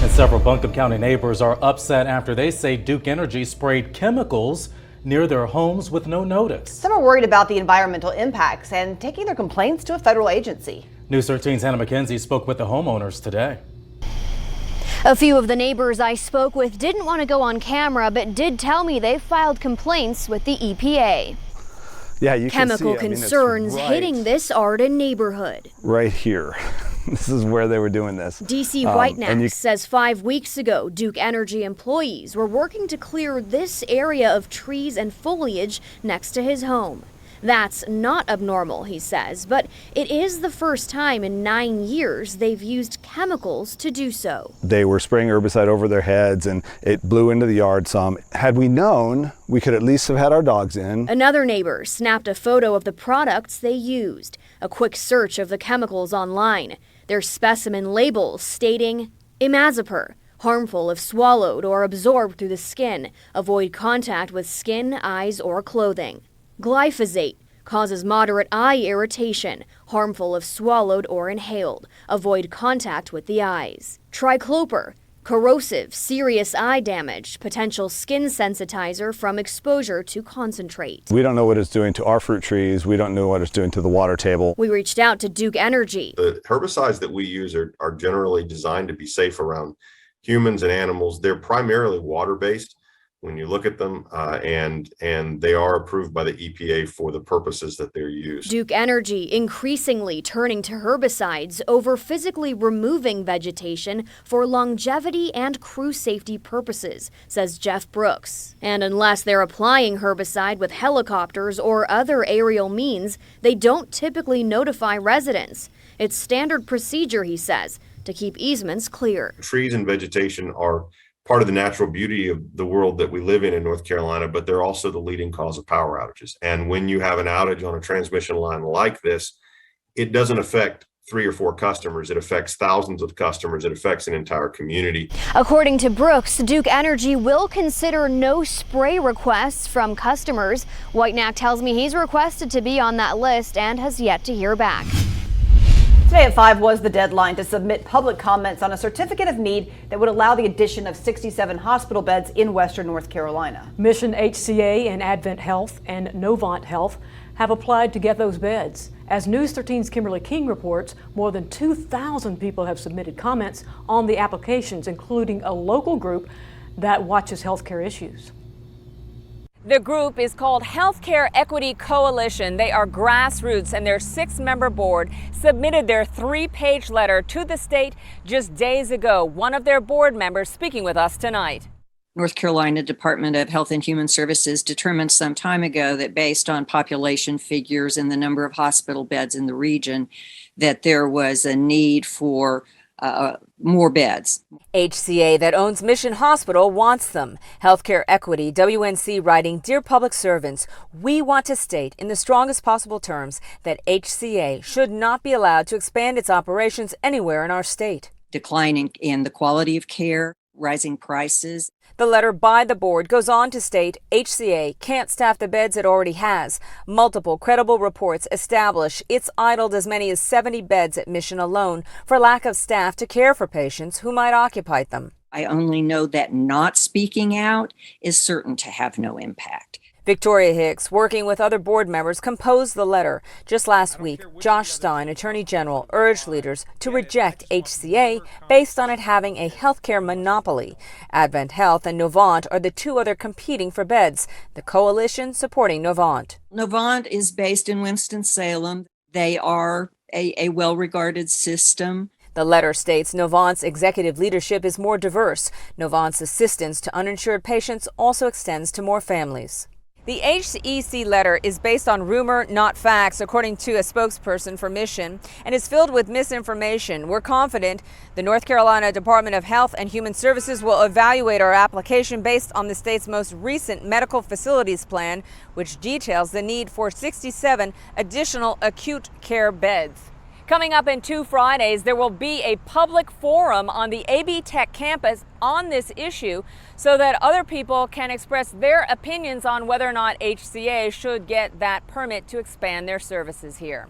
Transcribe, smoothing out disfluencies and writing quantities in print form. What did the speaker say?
And several Buncombe County neighbors are upset after they say Duke Energy sprayed chemicals near their homes with no notice. Some are worried about the environmental impacts and taking their complaints to a federal agency. News 13's Hannah McKenzie spoke with the homeowners today. A few of the neighbors I spoke with didn't want to go on camera, but did tell me they filed complaints with the EPA. Yeah, you Chemical can see, concerns it's hitting this Arden neighborhood. Right here. This is where they were doing this. DC Whitenack says 5 weeks ago, Duke Energy employees were working to clear this area of trees and foliage next to his home. That's not abnormal, he says, but it is the first time in 9 years they've used chemicals to do so. They were spraying herbicide over their heads and it blew into the yard some. Had we known, we could at least have had our dogs in. Another neighbor snapped a photo of the products they used. A quick search of the chemicals online. Their specimen labels stating imazapyr, harmful if swallowed or absorbed through the skin. Avoid contact with skin, eyes, or clothing. Glyphosate causes moderate eye irritation, harmful if swallowed or inhaled. Avoid contact with the eyes. Tricloper, corrosive, serious eye damage, potential skin sensitizer from exposure to concentrate. We don't know what it's doing to our fruit trees. We don't know what it's doing to the water table. We reached out to Duke Energy. The herbicides that we use are generally designed to be safe around humans and animals. They're primarily water-based when you look at them, and they are approved by the EPA for the purposes that they're used. Duke Energy increasingly turning to herbicides over physically removing vegetation for longevity and crew safety purposes, says Jeff Brooks. And unless they're applying herbicide with helicopters or other aerial means, they don't typically notify residents. It's standard procedure, he says, to keep easements clear. Trees and vegetation are part of the natural beauty of the world that we live in North Carolina, but they're also the leading cause of power outages. And when you have an outage on a transmission line like this, it doesn't affect 3 or 4 customers. It affects thousands of customers. It affects an entire community. According to Brooks, Duke Energy will consider no spray requests from customers. Whitenack tells me he's requested to be on that list and has yet to hear back. Today at 5 was the deadline to submit public comments on a certificate of need that would allow the addition of 67 hospital beds in western North Carolina. Mission HCA and Advent Health and Novant Health have applied to get those beds. As News 13's Kimberly King reports, more than 2,000 people have submitted comments on the applications, including a local group that watches healthcare issues. The group is called Healthcare Equity Coalition. They are grassroots, and their 6-member board submitted their 3-page letter to the state just days ago. One of their board members speaking with us tonight. North Carolina Department of Health and Human Services determined some time ago that based on population figures and the number of hospital beds in the region, that there was a need for more beds. HCA that owns Mission Hospital wants them. Healthcare Equity, WNC writing, Dear Public Servants, we want to state in the strongest possible terms that HCA should not be allowed to expand its operations anywhere in our state. Declining in the quality of care, rising prices. The letter by the board goes on to state HCA can't staff the beds it already has. Multiple credible reports establish it's idled as many as 70 beds at Mission alone for lack of staff to care for patients who might occupy them. I only know that not speaking out is certain to have no impact. Victoria Hicks, working with other board members, composed the letter. Just last week, Josh Stein, Attorney General, urged leaders to reject HCA based on it having a healthcare monopoly. Advent Health and Novant are the 2 other competing for beds, the coalition supporting Novant. Novant is based in Winston-Salem. They are a well-regarded system. The letter states Novant's executive leadership is more diverse. Novant's assistance to uninsured patients also extends to more families. The HEC letter is based on rumor, not facts, according to a spokesperson for Mission, and is filled with misinformation. We're confident the North Carolina Department of Health and Human Services will evaluate our application based on the state's most recent medical facilities plan, which details the need for 67 additional acute care beds. Coming up in 2 Fridays, there will be a public forum on the AB Tech campus on this issue so that other people can express their opinions on whether or not HCA should get that permit to expand their services here.